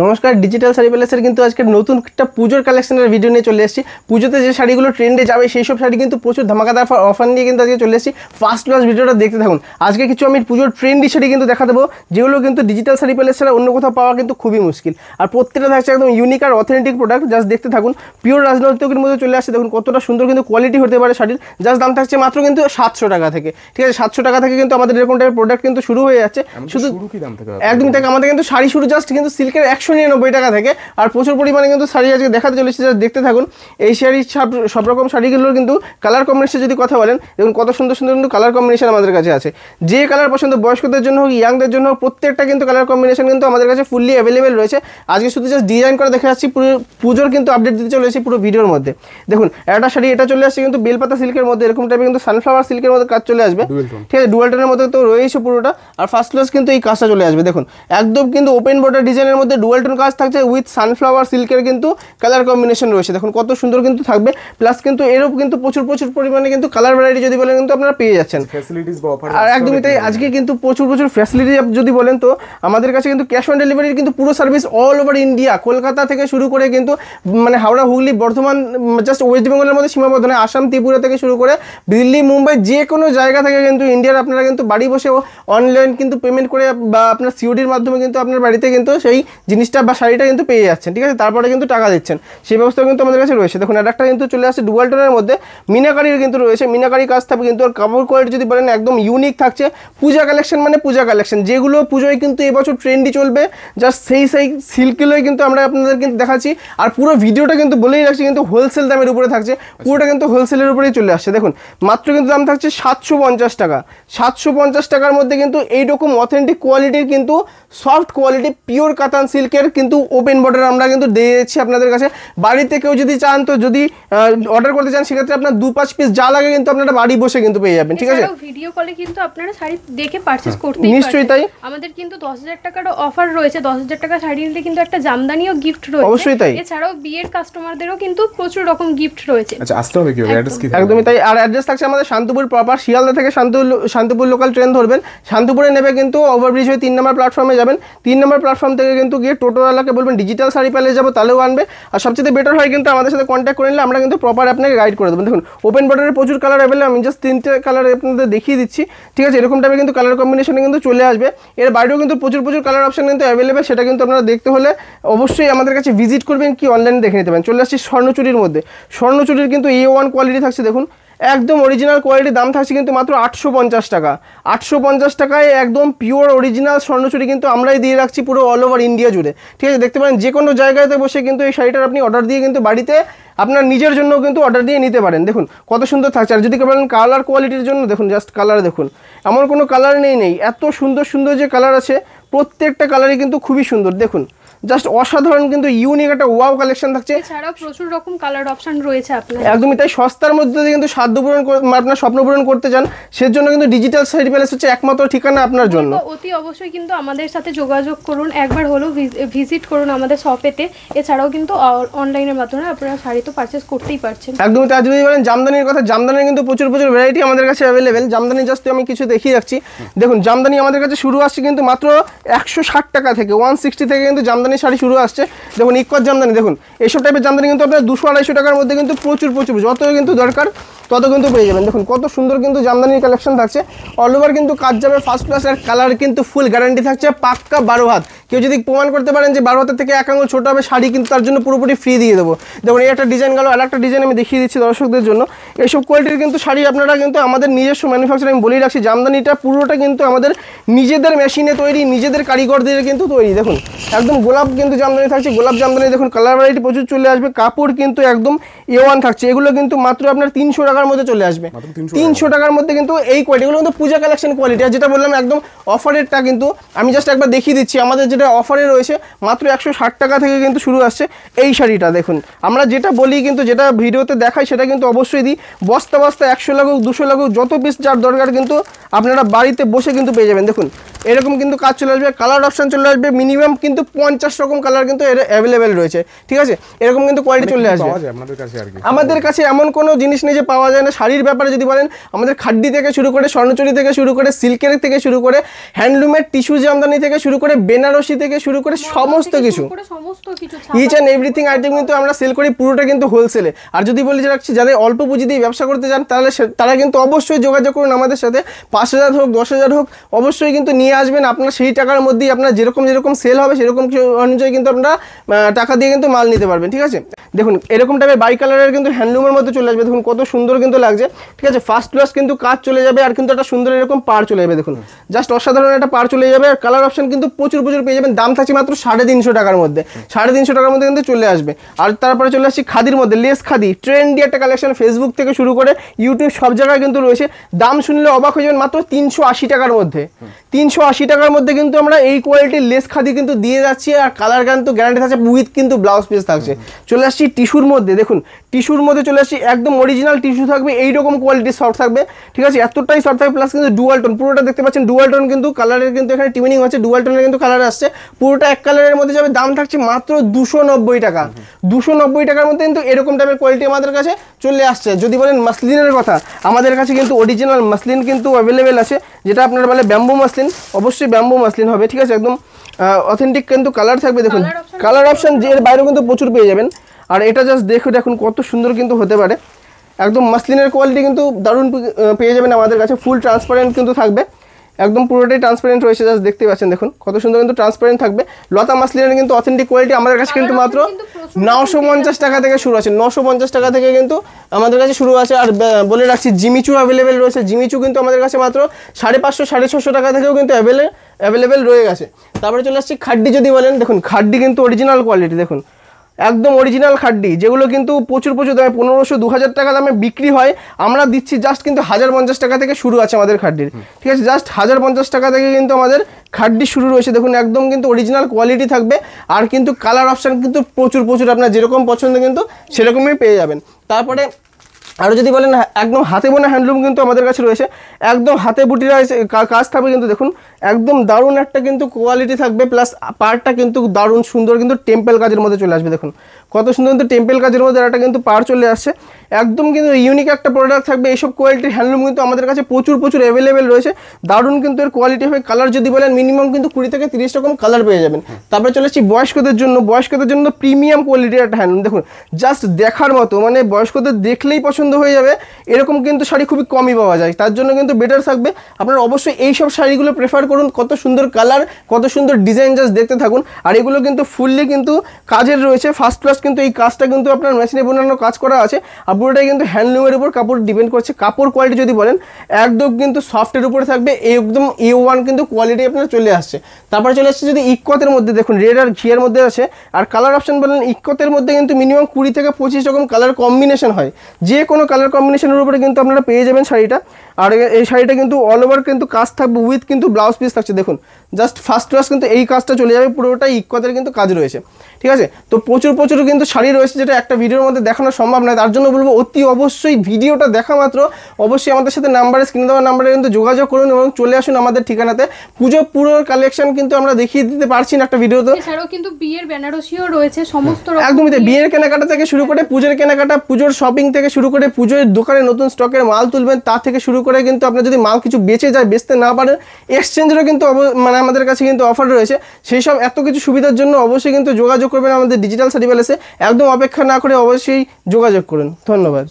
নমস্কার, ডিজিটাল শাড়ি প্যালেসের কিন্তু আজকে নতুন একটা পুজোর কালেকশনের ভিডিও নিয়ে চলে এসেছি। পুজোতে যে শাড়িগুলো ট্রেন্ডে যাবে সেই সব শাড়ি কিন্তু প্রচুর ধামাকাদার অফার নিয়ে কিন্তু আজকে চলে এসেছি। ফার্স্ট ক্লাস ভিডিওটা দেখতে থাকুন। আজকে কিছু আমি পুজোর ট্রেন্ডি শাড়ি কিন্তু দেখা দেবো, যেগুলো কিন্তু ডিজিটাল শাড়ি প্যালেস ছাড়া অন্য কোথাও পাওয়া কিন্তু খুবই মুশকিল। আর প্রত্যেকটা থাকছে একদম ইউনিক আর অথেন্টিক প্রোডাক্ট। জাস্ট দেখতে থাকুন। পিওর রাজনৈতিকের মধ্যে চলে আসছে, দেখুন কতটা সুন্দর কিন্তু কোয়ালিটি হতে পারে শাড়ির। জাস্ট দাম থাকছে মাত্র কিন্তু 700 টাকা থেকে। ঠিক আছে, 700 টাকা থেকে কিন্তু আমাদের এরকম টাইপের প্রোডাক্ট কিন্তু শুরু হয়ে যাচ্ছে। শুধু একদম থেকে আমাদের কিন্তু শাড়ি শুরু জাস্ট কিন্তু সিল্কের 199 টাকা থেকে। আর প্রচুর পরিমাণে কিন্তু শাড়ি আজকে দেখাতে চলেছে, যা দেখতে থাকুন। এই শাড়ি সব রকম শাড়িগুলোর কিন্তু কালার কম্বিনেশন যদি কথা বলেন, দেখুন কত সুন্দর সুন্দর কিন্তু কালার কম্বিনেশন আমাদের কাছে আছে। যে কালার পছন্দ, বয়স্কদের জন্য হোক, ইয়াংদের জন্য হোক, প্রত্যেকটা কিন্তু কালার কম্বিনেশন কিন্তু আমাদের কাছে ফুললি অ্যাভেলেবেল রয়েছে। আজকে শুধু জাস্ট ডিজাইন করে দেখা যাচ্ছি, পুরো পুজোর কিন্তু আপডেট দিতে চলেছি পুরো ভিডিওর মধ্যে। দেখুন একটা শাড়ি এটা চলে আসছে কিন্তু বেলপাতা সিল্কের মধ্যে, এরকম টাইপের কিন্তু সানফ্লাওয়ার সিল্কের মধ্যে কাজ চলে আসবে। ঠিক আছে, ডুয়াল টোনের মধ্যে তো রয়েছে পুরোটা। আর ফার্স্ট ক্লাস কিন্তু এই কাজটা চলে আসবে। দেখুন একদম কিন্তু ওপেন বর্ডার ডিজাইনের মধ্যে ডুয়াল টোন কাজ থাকছে উইথ সানফ্লাওয়ার সিল্কের কিন্তু কালার কম্বিনেশন রয়েছে। দেখুন কত সুন্দর কিন্তু থাকবে। প্লাস কিন্তু এরও কিন্তু প্রচুর পরিমাণে কিন্তু কালার ভ্যারাইটি যদি বলেন কিন্তু আপনারা পেয়ে যাচ্ছেন। আর একদমই তাই, আজকে কিন্তু প্রচুর ফ্যাসিলিটি যদি বলেন তো আমাদের কাছে কিন্তু ক্যাশ অন ডেলিভারির কিন্তু পুরো service all over India, Kolkata থেকে শুরু করে কিন্তু মানে হাওড়া, হুগলি, বর্ধমান, জাস্ট ওয়েস্ট বেঙ্গলের মধ্যে সীমাবদ্ধ নয়, আসাম, ত্রিপুরা থেকে শুরু করে দিল্লি, মুম্বাই, যে কোনো জায়গা থেকে কিন্তু ইন্ডিয়ার আপনারা কিন্তু বাড়ি বসে অনলাইন কিন্তু পেমেন্ট করে বা আপনার সিওডির মাধ্যমে কিন্তু আপনার বাড়িতে কিন্তু সেই জিনিসটা বা শাড়িটা কিন্তু পেয়ে যাচ্ছেন। ঠিক আছে, তারপরে কিন্তু টাকা দিচ্ছেন, সেই ব্যবস্থা কিন্তু আমাদের কাছে রয়েছে। দেখুন একটা কিন্তু চলে আসছে ডুয়াল টোনের মধ্যে, মিনাকারির কিন্তু রয়েছে, মিনাকারি কাজ থাকবে কিন্তু। আর কাপড় কোয়ালিটি যদি বলেন একদম ইউনিক থাকছে। পূজা কালেকশন মানে পূজা কালেকশন, যেগুলো পুজোয় কিন্তু এবছর ট্রেন্ডই চলবে, জাস্ট সেই সিল্কগুলোই কিন্তু আমরা আপনাদের কিন্তু দেখাচ্ছি। আর পুরো ভিডিওটা কিন্তু বলেই রাখছি কিন্তু হোলসেল দামের উপরে থাকছে, পুরোটা কিন্তু হোলসেলের উপরেই চলে আসছে। দেখুন মাত্র কিন্তু দাম থাকছে 750 টাকা। 750 টাকার মধ্যে কিন্তু এইরকম অথেন্টিক কোয়ালিটির কিন্তু সফট কোয়ালিটি পিওর কাতান সিল্কের কিন্তু ওপেন বর্ডার আমরা কিন্তু দিয়ে দিচ্ছি আপনাদের কাছে। বাড়িতে কেউ যদি চান, তো যদি অর্ডার করতে চান, সেক্ষেত্রে আপনার 2-5 পিস যা লাগে কিন্তু আপনারা বাড়ি বসে কিন্তু পেয়ে যাবেন। ঠিক আছে, ভিডিও কলে কিন্তু আপনারা শাড়ি দেখে পারচেজ করতে নিশ্চয়ই তাই। আমাদের কিন্তু 10,000 টাকার অফার রয়েছে। 10,000 টাকা শাড়ি নিলে কিন্তু একটা জামদানিও গিফট রয়েছে। অবশ্যই তাই। এছাড়াও বিয়ের কাস্টমারদেরও কিন্তু প্রচুর রকম গিফট রয়েছে। আচ্ছা, আসতে হবে কি? অ্যাড্রেস কি? একদমই তাই। আর অ্যাড্রেস থাকছে আমাদের শান্তিপুর প্রপার, শিয়ালদা থেকে শান্তিপুর লোকাল ট্রেন ধরবেন, শান্তিপুরে নেবে কিন্তু ওভারব্রিজ হয়ে 3 নম্বর প্ল্যাটফর্মে যাবেন। 3 নম্বর প্ল্যাটফর্ম থেকে কিন্তু গিয়ে টোটোওয়ালাকে বলবেন ডিজিটাল শাড়ি প্যালেস যাবো, তাহলেও আনবে। আর সবচেয়ে বেটার হয় কিন্তু আমাদের সাথে কন্ট্যাক্ট করে নিলে আমরা কিন্তু প্রপার আপনাকে গাইড করে দেবো। দেখুন ওপেন বর্ডারের প্রচুর কালার অ্যাভেলেবল, আমি জাস্ট 3টে কালার আপনাদের দেখিয়ে দিচ্ছি। ঠিক আছে, এরকম টাইপের কিন্তু কালার কম্বিনেশনে কিন্তু চলে আসবে। এর বাইরেও কিন্তু প্রচুর কালার অপশন কিন্তু অ্যাভেলেবেল, সেটা কিন্তু আপনারা দেখতে হলে অবশ্যই আমাদের কাছে ভিজিট করবেন, কি অনলাইনে দেখে নিতে পারেন। চলে আসছি স্বর্ণচুরির মধ্যে। স্বর্ণচুরির কিন্তু A1 কোয়ালিটি থাকছে। দেখুন একদম অরিজিনাল কোয়ালিটির দাম থাকছে কিন্তু মাত্র 850 টাকা। 850 টাকায় একদম পিওর অরিজিনাল স্বর্ণচুরি কিন্তু আমরাই দিয়ে রাখছি পুরো অল ওভার ইন্ডিয়া জুড়ে। ঠিক আছে, দেখতে পারেন যে কোনো জায়গাতে বসে কিন্তু এই শাড়িটার আপনি অর্ডার দিয়ে কিন্তু বাড়িতে আপনার নিজের জন্য কিন্তু অর্ডার দিয়ে নিতে পারেন। দেখুন কত সুন্দর থাকছে। আর যদি বলেন কালার কোয়ালিটির জন্য, দেখুন জাস্ট কালার দেখুন, এমন কোনো কালার নেই, এত সুন্দর যে কালার আছে, প্রত্যেকটা কালারই কিন্তু খুবই সুন্দর। দেখুন জাস্ট অসাধারণ কিন্তু ইউনিক একটা ওয়াও কালেকশন থাকছে। এছাড়াও প্রচুর রকম কালার অপশন রয়েছে আপনার। একদমই তাই। সস্তার মধ্যে কিন্তু সাধ্য পূরণ আপনার স্বপ্ন পূরণ করতে চান, সেজন্য কিন্তু ডিজিটাল শাড়ি প্যালেস হচ্ছে একমাত্র ঠিকানা আপনার জন্য। অতি অবশ্যই কিন্তু আমাদের সাথে যোগাযোগ করুন, একবার হলেও ভিজিট করুন আমাদের শপেতে। এছাড়াও কিন্তু অনলাইনের মাধ্যমে আপনারা শাড়ি তো পারচেজ করতেই পারছেন। একদমই তাই। যদি বলেন জামদানির কথা, জামদানির কিন্তু প্রচুর ভ্যারাইটি আমাদের কাছে অ্যাভেলেবেল। জামদানি জাস্ট আমি কিছু দেখিয়ে রাখছি। দেখুন জামদানি আমাদের কাছে শুরু আসছে কিন্তু মাত্র 160 টাকা থেকে, 160 থেকে কিন্তু জামদানি শাড়ি শুরু আসছে। দেখুন ইকত জামদানি, দেখুন এইসব টাইপের জামদানি কিন্তু আপনার 200-250 টাকার মধ্যে কিন্তু প্রচুর যত কিন্তু দরকার তত কিন্তু পেয়ে যাবেন। দেখুন কত সুন্দর কিন্তু জামদানির কালেকশন থাকছে। অল ওভার কিন্তু কাজ যাবে ফার্স্ট ক্লাস। আর কালার কিন্তু ফুল গ্যারান্টি থাকছে, পাক্কা 12 হাত। কেউ যদি প্রমাণ করতে পারেন যে 12 হাতের থেকে 1 আঙুল ছোটো হবে শাড়ি, কিন্তু তার জন্য পুরোপুরি ফ্রি দিয়ে দেবো। দেখুন এই একটা ডিজাইন গেল, আর একটা ডিজাইন আমি দেখিয়ে দিচ্ছি দর্শকদের জন্য। এইসব কোয়ালিটির কিন্তু শাড়ি আপনারা কিন্তু আমাদের নিজস্ব ম্যানুফ্যাকচার, আমি বলেই রাখছি জামদানিটা পুরোটা কিন্তু আমাদের নিজেদের মেশিনে তৈরি, নিজেদের কারিগরদের কিন্তু তৈরি। দেখুন একদম গোলাপ কিন্তু জামদানি থাকছে, গোলাপ জামদানি। দেখুন কালার ভ্যারাইটি প্রচুর চলে আসবে। কাপড় কিন্তু একদম A1 থাকছে। এগুলো কিন্তু মাত্র আপনার 300 টাকার মধ্যে চলে আসবে। 300 টাকার মধ্যে কিন্তু এই কোয়ালিটিগুলো কিন্তু পূজা কালেকশন কোয়ালিটি। আর যেটা বললাম একদম অফারেরটা কিন্তু আমি জাস্ট একবার দেখিয়ে দিচ্ছি। আমাদের যেটা অফারে রয়েছে মাত্র 160 টাকা থেকে কিন্তু শুরু আসছে এই শাড়িটা। দেখুন আমরা যেটা বলি কিন্তু, যেটা ভিডিওতে দেখাই সেটা কিন্তু অবশ্যই দিই। বস্তা 100 লাগুক 200 লাগুক, যত পিস যার দরকার কিন্তু আপনারা বাড়িতে বসে কিন্তু পেয়ে যাবেন। দেখুন এরকম কিন্তু কাজ চলে আসবে। কালার অপশন চলে আসবে মিনিমাম কিন্তু 50 রকম কালার কিন্তু এর অ্যাভেলেবেল রয়েছে, ঠিক আছে। এরকম কিন্তু কোয়ালিটি চলে আসবে আমাদের কাছে। এমন কোনো জিনিস নেই যে পাওয়া যায় না। শাড়ির ব্যাপারে যদি বলেন, আমাদের খাড্ডি থেকে শুরু করে, স্বর্ণচুরি থেকে শুরু করে, সিল্কের থেকে শুরু করে, হ্যান্ডলুমের টিস্যু জামদানি থেকে শুরু করে, বেনারসি থেকে শুরু করে সমস্ত কিছু, ইচ অ্যান্ড এভরিথিং আইটেম কিন্তু আমরা সেল করি পুরোটা কিন্তু হোলসেলে। আর যদি বলি যে রাখছি যাদের অল্প পুঁজি দিয়ে ব্যবসা করতে চান, তাহলে তারা কিন্তু অবশ্যই যোগাযোগ করুন আমাদের সাথে। 5000 হোক 10,000 হোক অবশ্যই কিন্তু নিয়ে আসবেন। আপনার সেই টাকার মধ্যেই আপনার যেরকম সেল হবে সেরকম অনুযায়ী কিন্তু আপনারা টাকা দিয়ে কিন্তু মাল নিতে পারবেন, ঠিক আছে। দেখুন এরকম টাইপের বাই কালারের কিন্তু হ্যান্ডলুমের মধ্যে চলে আসবে। দেখুন কত সুন্দর কিন্তু লাগছে, ঠিক আছে। ফার্স্ট ক্লাস কিন্তু কাজ চলে যাবে, আর কিন্তু একটা সুন্দর এরকম পার চলে যাবে। দেখুন জাস্ট অসাধারণ একটা পার চলে যাবে। আর কালার অপশন কিন্তু প্রচুর পেয়ে যাবেন। দাম থাকছে মাত্র 350 টাকার মধ্যে, 350 টাকার মধ্যে কিন্তু চলে আসবে। আর তারপরে চলে আসছি খাদির মধ্যে, লেস খাদি, ট্রেন্ডি একটা কালেকশন, ফেসবুক থেকে শুরু করে ইউটিউব সব জায়গায় কিন্তু রয়েছে। দাম শুনলে অবাক হয়ে যাবেন, মাত্র 380 টাকার মধ্যে। 380 টাকার মধ্যে কিন্তু আমরা এই কোয়ালিটির লেস খাদি কিন্তু দিয়ে যাচ্ছি। আর কালার কিন্তু গ্যারান্টি থাকছে, উইথ কিন্তু ব্লাউজ পিস থাকছে। চলে আসছি টিস্যুর মধ্যে। দেখুন টিস্যুর মধ্যে চলে আসছি, একদম অরিজিনাল টিস্যু থাকবে, এইরকম কোয়ালিটির সফট থাকবে, ঠিক আছে। এতটাই সফট থাকবে, প্লাস কিন্তু ডুয়াল টোন, পুরোটা দেখতে পাচ্ছেন ডুয়াল টোন কিন্তু কালারের কিন্তু এখানে টিউনিং হচ্ছে, ডুয়াল টোনের কিন্তু কালার আসছে, পুরোটা এক কালারের মধ্যে যাবে। দাম থাকছে মাত্র 290 টাকা। 290 টাকার মধ্যে কিন্তু এরকম টাইপের কোয়ালিটি আমাদের কাছে চলে আসছে। যদি বলেন মাসলিনের কথা, আমাদের কাছে কিন্তু অরিজিনাল মাসলিন কিন্তু অ্যাভেলেবেল আছে, যেটা আপনারা বলে ব্যাম্বু মাসলিন, অবশ্যই ব্যাম্বু মাসলিন হবে, ঠিক আছে। একদম অথেন্টিক কিন্তু কালার থাকবে। দেখুন কালার অপশন যে এর বাইরেও কিন্তু প্রচুর পেয়ে যাবেন। আর এটা জাস্ট দেখুন কত সুন্দর কিন্তু হতে পারে। একদম মাসলিনের কোয়ালিটি কিন্তু দারুণ পেয়ে যাবেন আমাদের কাছে। ফুল ট্রান্সপারেন্ট কিন্তু থাকবে, একদম পুরোটাই ট্রান্সপারেন্ট রয়েছে। জাস্ট দেখতে পাচ্ছেন, দেখুন কত সুন্দর কিন্তু ট্রান্সপারেন্ট থাকবে। লতা মাসলিনের কিন্তু অথেন্টিক কোয়ালিটি আমাদের কাছে কিন্তু মাত্র 950 টাকা থেকে শুরু আছে। 950 টাকা থেকে কিন্তু আমাদের কাছে শুরু আছে। আর বলে রাখছি জিমিচু অ্যাভেলেবেল রয়েছে। জিমিচু কিন্তু আমাদের কাছে মাত্র 550 650 টাকা থেকেও কিন্তু অ্যাভেলেবেল রয়ে গেছে। তারপরে চলে আসছি খাড্ডি। যদি বলেন, দেখুন খাড্ডি কিন্তু অরিজিনাল কোয়ালিটি, দেখুন একদম অরিজিনাল খাড্ডি, যেগুলো কিন্তু প্রচুর দামে 1500-2000 টাকা দামে বিক্রি হয়, আমরা দিচ্ছি জাস্ট কিন্তু 1050 টাকা থেকে শুরু আছে আমাদের খাড্ডির, ঠিক আছে। জাস্ট 1050 টাকা থেকে কিন্তু আমাদের খাড্ডি শুরু রয়েছে। দেখুন একদম কিন্তু অরিজিনাল কোয়ালিটি থাকবে। আর কিন্তু কালার অপশান কিন্তু প্রচুর, আপনার যেরকম পছন্দ কিন্তু সেরকমই পেয়ে যাবেন। তারপরে আরও যদি বলেন, একদম হাতে বোনা হ্যান্ডলুম কিন্তু আমাদের কাছে রয়েছে, একদম হাতে বুটিরা কাজ থাকবে কিন্তু। দেখুন একদম দারুণ একটা কিন্তু কোয়ালিটি থাকবে, প্লাস পাড়টা কিন্তু দারুণ সুন্দর কিন্তু টেম্পেল কাজের মধ্যে চলে আসবে। দেখুন কত সুন্দর কিন্তু টেম্পেল কাজের মধ্যে একটা কিন্তু পাড় চলে আসছে। একদম কিন্তু ইউনিক একটা প্রোডাক্ট থাকবে। এইসব কোয়ালিটির হ্যান্ডলুম কিন্তু আমাদের কাছে প্রচুর অ্যাভেলেবেল রয়েছে। দারুণ কিন্তু এর কোয়ালিটি হবে। কালার যদি বলেন মিনিমাম কিন্তু 20 থেকে 30 রকম কালার পেয়ে যাবেন। তারপরে চলে আসছি বয়স্কদের জন্য প্রিমিয়াম কোয়ালিটির একটা হ্যান্ডলুম। দেখুন জাস্ট দেখার মতো, মানে বয়স্কদের দেখলেই পছন্দ হয়ে যাবে, এরকম কিন্তু শাড়ি খুবই কমই পাওয়া যায়। তার জন্য কিন্তু বেটার থাকবে। আপনারা অবশ্যই এই সব শাড়িগুলো প্রেফার করুন। কত সুন্দর কালার, কত সুন্দর ডিজাইন, জাস্ট দেখতে থাকুন। আর এগুলো কিন্তু ফুললি কিন্তু কাজের রয়েছে, ফার্স্ট ক্লাস কিন্তু এই কাজটা কিন্তু আপনার মেশিনে বোনানো কাজ করা আছে। আর পুরোটাই কিন্তু হ্যান্ডলুমের উপর কাপড় ডিপেন্ড করছে। কাপড় কোয়ালিটি যদি বলেন, একদম কিন্তু সফটের উপরে থাকবে, একদম A1 কিন্তু কোয়ালিটি আপনার চলে আসছে। তারপরে চলে আসছে যদি ইক্কতের মধ্যে, দেখুন রেড আর ঘিয়ের মধ্যে আছে। আর কালার অপশন বলেন, ইক্কতের মধ্যে কিন্তু মিনিমাম 20 থেকে 25 রকম কালার কম্বিনেশন হয়। যে কোনো কালার কম্বিনেশনের উপরে কিন্তু আপনারা পেয়ে যাবেন শাড়িটা। আর এই শাড়িটা কিন্তু অল ওভার কিন্তু কাজ থাকবে, উইথ কিন্তু ব্লাউজ পিস থাকছে। দেখুন জাস্ট ফার্স্ট ক্লাস কিন্তু এই কাজটা চলে যাবে, পুরোটাই ইক্কতের কিন্তু কাজ রয়েছে, ঠিক আছে। তো প্রচুর কিন্তু শাড়ি রয়েছে, যেটা একটা ভিডিওর মধ্যে দেখানো সম্ভব নয়। তার জন্য বলবো অতি অবশ্যই ভিডিওটা দেখা মাত্র অবশ্যই আমাদের সাথে স্ক্রিনে দেওয়া নাম্বারে কিন্তু যোগাযোগ করুন এবং চলে আসুন আমাদের ঠিকানাতে। পুরো কালেকশন কিন্তু আমরা দেখিয়ে দিতে পারছি না একটা ভিডিওতে। এছাড়াও কিন্তু বিয়ের বেনারসিও রয়েছে, সমস্ত রকম একদমই তাই। বিয়ের কেনাকাটা থেকে শুরু করে পুজোর কেনাকাটা, পুজোর শপিং থেকে শুরু করে পুজোর দোকানে নতুন স্টকের মাল তুলবেন, তা থেকে শুরু করে কিন্তু আপনার যদি মাল কিছু বেচতে না পারেন, এক্সচেঞ্জেরও কিন্তু মানে আমাদের কাছে কিন্তু অফার রয়েছে। সেই সব এত কিছু সুবিধার জন্য অবশ্যই কিন্তু যোগাযোগ করবেন আমাদের ডিজিটাল শাড়ি প্যালেসে। একদম অপেক্ষা না করে অবশ্যই যোগাযোগ করুন। ধন্যবাদ।